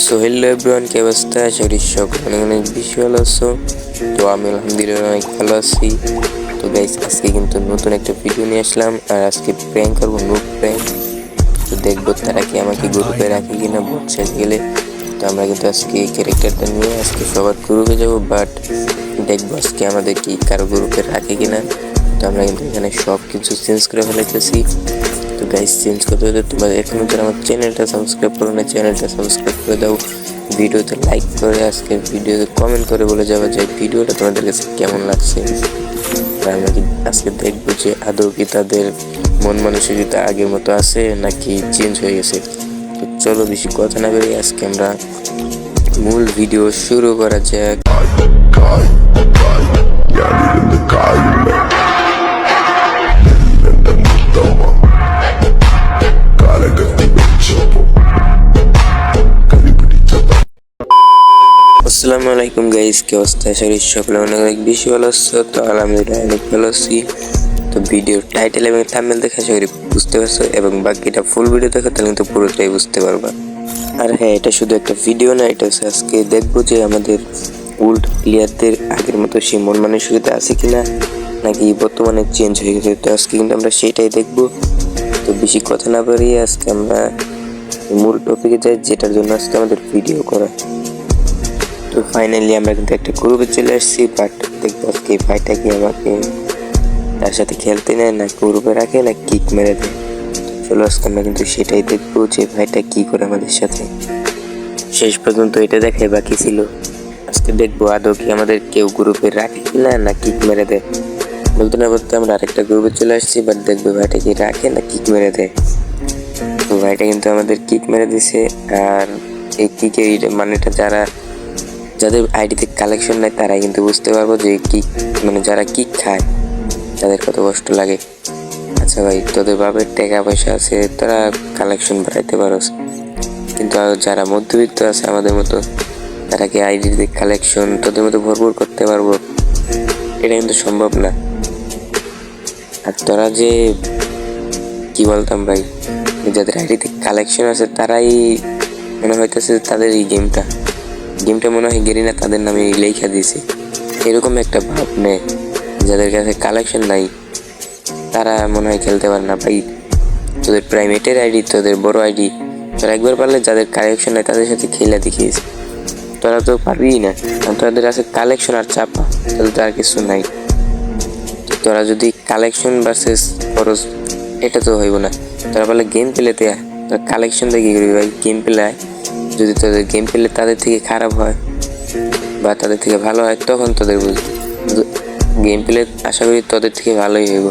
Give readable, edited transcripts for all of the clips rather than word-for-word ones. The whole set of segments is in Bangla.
সো হ্যালো এভরিওয়ান, কি অবস্থা? আশা করি সকলে অনেক অনেক বেশি ভালো আছো। তো আমি আলহামদুলিল্লাহ অনেক ভালো আছি। তো গাইস, আজকে কিন্তু নতুন একটা ভিডিও নিয়ে আসলাম, আর আজকে প্র্যাঙ্ক করবো, নুব প্র্যাঙ্ক। তো দেখবো তারা কি আমাকে গ্রুপে রাখে কিনা ভোট শেষ গেলে। তো আমরা কিন্তু আজকে এই ক্যারেক্টারটা নিয়ে আজকে সবার গ্রুপে যাবো, বাট দেখবো আজকে আমাদের কি কারো গ্রুপে রাখে কিনা। তো আমরা কিন্তু এখানে সব কিছু চেঞ্জ করে ফেলাইতেছি। তো গাইস, চেঞ্জ করতে হলে তোমরা এখনো যারা আমার চ্যানেলটা সাবস্ক্রাইব করো না, চ্যানেলটা সাবস্ক্রাইব করে দাও, ভিডিওতে লাইক করে আজকের ভিডিওতে কমেন্ট করে বলে যাবে যে ভিডিওটা তোমাদের কাছে কেমন লাগছে। আর আমরা আজকে দেখবো যে আদৌ কি তাদের মন মানসিকতা আগের মতো আছে নাকি চেঞ্জ হয়ে গেছে। তো চলো বেশি কথা না বেরিয়ে আজকে আমরা মূল ভিডিও শুরু করা যাক। আসসালামু আলাইকুম গাইস, কি অবস্থা? আশা করি সকলে অনেক অনেক বেশি ভালো আছো। তো আলহামদুলিল্লাহ অনেক ভালো আছি। তো ভিডিওর টাইটেল এবং থাম্বনেল দেখে আশা করি বুঝতে পারছো, এবং বাকিটা ফুল ভিডিও দেখো তাহলে কিন্তু পুরোটাই বুঝতে পারবা। আর হ্যাঁ, এটা শুধু একটা ভিডিও না, এটা হচ্ছে আজকে দেখবো যে আমাদের ওল্ড প্লেয়ারদের আগের মতো সেই মন মানসিকতা আছে কিনা, নাকি বর্তমানে চেঞ্জ হয়ে গেছে। তো আজকে কিন্তু আমরা সেটাই দেখবো। তো বেশি কথা না বাড়িয়ে আজকে আমরা মূল টপিকে যাই, যেটার জন্য আজকে আমাদের ভিডিও করা। তো ফাইনালি আমরা কিন্তু একটা গ্রুপে চলে আসছি, বাট দেখবো আজকে এই ভাইটা কি আমাকে তার সাথে খেলতে নেয় না গ্রুপে রাখে না কিক মেরে দেয়। চলো আজকে আমরা কিন্তু সেটাই দেখবো যে ভাইটা কি করে আমাদের সাথে। শেষ পর্যন্ত এটা দেখাই বাকি ছিল। আজকে দেখবো আদৌ কি আমাদের কেউ গ্রুপে রাখে কিনা না কিক মেরে দেয়। বলতে না বলতে আমরা আরেকটা গ্রুপে চলে আসছি, বাট দেখবো ভাইটা কি রাখে না কিক মেরে দেয়। তো ভাইটা কিন্তু আমাদের কিক মেরে দিছে। আর এই কিকের মানেটা যাদের আইডিতে কালেকশন নাই তারাই কিন্তু বুঝতে পারবো যে কিক মানে যারা কিক খায় তাদের কত কষ্ট লাগে। আচ্ছা ভাই, তোদের বাপের টাকা পয়সা আছে, তোরা কালেকশন বাড়াইতে পারোস, কিন্তু যারা মধ্যবিত্ত আছে আমাদের মতো, তারা কি আইডিতে কালেকশন তোদের মতো ভরপুর করতে পারবো? এটা কিন্তু সম্ভব না। আর তোরা যে কি বলতাম ভাই, যাদের আইডিতে কালেকশন আছে তারাই মনে হইতেছে তাদের এই গেমটা মনে হয় গেরিনা তাদের নামে লেখা দিয়েছে, এরকম একটা ভাব নেয়। যাদের কাছে কালেকশন নাই তারা মনে হয় খেলতে পারে না ভাই। তোদের প্রাইমেটের আইডি, তোদের বড় আইডি, তোরা একবার পারলে যাদের কালেকশন নাই তাদের সাথে খেলা দেখিস। তোরা তো পারবি না, তোদের আছে কালেকশন আর চাপা, তাদের তো আর কিছু নাই। তোরা যদি কালেকশন ভার্সেস খরচ, এটা তো হইব না। তোরা পারলে গেম প্লেতে আয়, তোরা কালেকশন দিয়ে কি করবি ভাই? গেম প্লে আয়। যদি তোদের গেম প্লে তাদের থেকে খারাপ হয় বা তাদের থেকে ভালো হয় তখন তোদের বুঝবি। গেম প্লে আশা করি তোদের থেকে ভালোই হইব,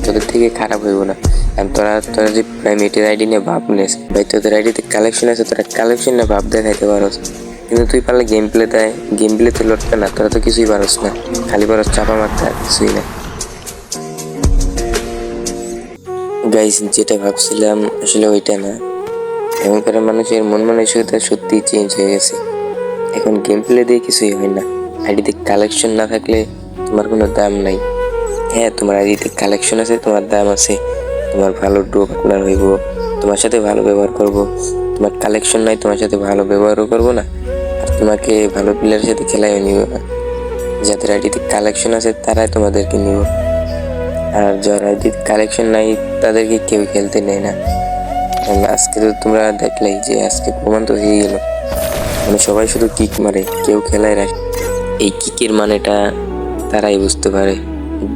তোদের থেকে খারাপ হইব না। আর তোরা যে প্রাইমেটের আইডি নিয়ে ভাব নিস ভাই, তোদের আইডিতে কালেকশন আছে, তোরা কালেকশন না ভাব দেখাইতে পারস, কিন্তু তুই পারলে গেম প্লেতে আয়। গেম প্লেতে লড়তে না, তোরা তো কিছুই পারস না, খালি পারস চাপা মারতে, আর কিছুই না। গাইস, যেটা ভাবছিলাম আসলে ওইটা না। এখনকার মানুষের মন মানসিকতা সত্যি চেঞ্জ হয়ে গেছে। এখন গেম প্লে দিয়ে কিছুই হয় না। আইডিতে কালেকশন না থাকলে তোমার কোনো দাম নাই। হ্যাঁ, তোমার আইডিতে কালেকশন আছে, তোমার দাম আছে, তোমার ভালো ড্রো পার্টনার হইব, তোমার সাথে ভালো ব্যবহার করব। তোমার কালেকশন নাই, তোমার সাথে ভালো ব্যবহারও করবো না, আর তোমাকে ভালো প্লেয়ারের সাথে খেলাইও নিব না। যাদের আইডিতে কালেকশন আছে তারাই তোমাদেরকে নিব, আর যার আইডিতে কালেকশন নাই তাদেরকে কেউ খেলতে নেয় না। আজকে তো তোমরা দেখলেই যে আজকে প্রমাণ তো হয়ে গেল, মানে সবাই শুধু কিক মারে, কেউ খেলায় রাখে। এই কিকের মানেটা তারাই বুঝতে পারে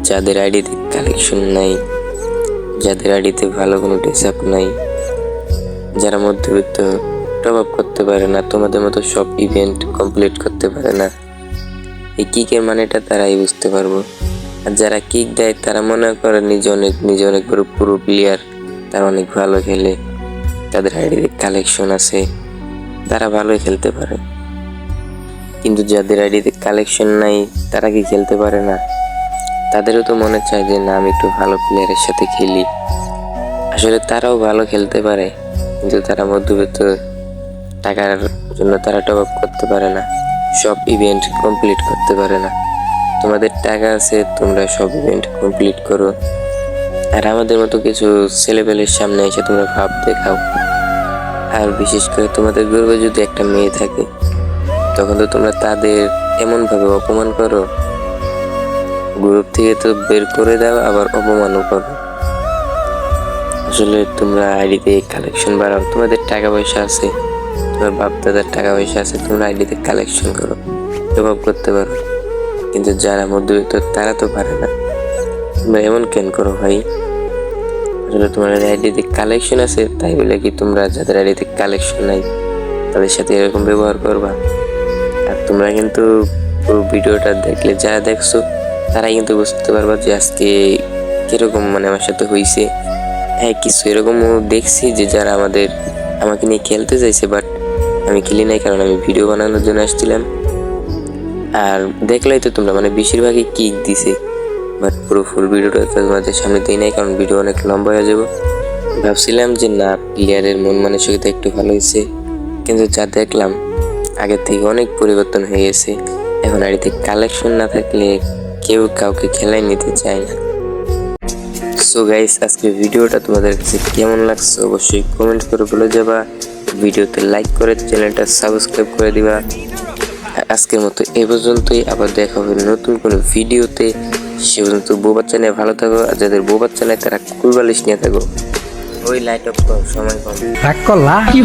যাদের আইডিতে কালেকশন নাই, যাদের আইডিতে ভালো কোনো ড্রেস আপ নাই, যারা মধ্যবিত্ত, টপ আপ করতে পারে না, তোমাদের মতো সব ইভেন্ট কমপ্লিট করতে পারে না। এই কিকের মানেটা তারাই বুঝতে পারবো। আর যারা কিক দেয় তারা মনে করে নিজে অনেক বড় পুরো প্লেয়ার, তারা অনেক ভালো খেলে, তাদের আইডিতে কালেকশন আছে, তারা ভালোই খেলতে পারে। কিন্তু যাদের আইডিতে কালেকশন নাই তারা কি খেলতে পারে না? তাদেরও তো মনে চায় যে না, আমি একটু ভালো প্লেয়ারের সাথে খেলি। আসলে তারাও ভালো খেলতে পারে, কিন্তু তারা মধ্যবিত্ত, টাকার জন্য তারা টপ আপ করতে পারে না, সব ইভেন্ট কমপ্লিট করতে পারে না। তোমাদের টাকা আছে, তোমরা সব ইভেন্ট কমপ্লিট করো, আর আমাদের মতো কিছু ছেলেপেলের সামনে এসে তোমরা ভাব দেখাও। আর বিশেষ করে তোমাদের গ্রুপে যদি একটা মেয়ে থাকে তখন তো তোমরা তাদের এমনভাবে অপমান করো, গ্রুপ থেকে তো বের করে দাও আবার অপমানও করো। আসলে তোমরা আইডিতে কালেকশন বাড়াও, তোমাদের টাকা পয়সা আছে, তোমার বাপ দাদার টাকা পয়সা আছে, তোমরা আইডিতে কালেকশন করো, জবাব করতে পারো। কিন্তু যারা মধ্যবিত্ত তারা তো পারে না। তোমরা এমন কেন করো ভাই? আসলে তোমার আইডিতে কালেকশন আছে তাই বলে কি তোমরা যাদের আইডিতে কালেকশন নাই তাদের সাথে এরকম ব্যবহার করবা? আর তোমরা কিন্তু পুরো ভিডিওটা দেখলে, যারা দেখছো তারাই কিন্তু বুঝতে পারবা যে আজকে কিরকম মানে আমার সাথে হয়েছে। হ্যাঁ, কিছু এরকমও দেখছি যে যারা আমাকে নিয়ে খেলতে চাইছে, বাট আমি খেলি নাই, কারণ আমি ভিডিও বানানোর জন্য আসছিলাম। আর দেখলেই তো তোমরা মানে বেশিরভাগই কিক দিছে, বাট পুরো ফুল ভিডিওটা তোমাদের সামনে দিই নাই, কারণ ভিডিও অনেক লম্বা হয়ে যাবে। ভাবছিলাম যে না, প্লেয়ারের মন মানসিকতা একটু ভালো হয়েছে, কিন্তু যা দেখলাম আগের থেকে অনেক পরিবর্তন হয়ে গেছে। এখন আইডিতে কালেকশন না থাকলে কেউ কাউকে খেলায় নিতে চায় না। সো গাইস, আজকের ভিডিওটা তোমাদের কাছে কেমন লাগছে অবশ্যই কমেন্ট করে বলে যাবা। ভিডিওতে লাইক করে চ্যানেলটা সাবস্ক্রাইব করে দিবা। আজকের মতো এ পর্যন্তই, আবার দেখা হবে নতুন কোনো ভিডিওতে। সে পর্যন্ত বউ বাচ্চা নিয়ে ভালো থাকো, আর যাদের বউ বাচ্চা নেই তারা কুল বালিশ নিয়ে থাকো। ওই লাইট অফ কর, সময় কম। রাগ করলা কি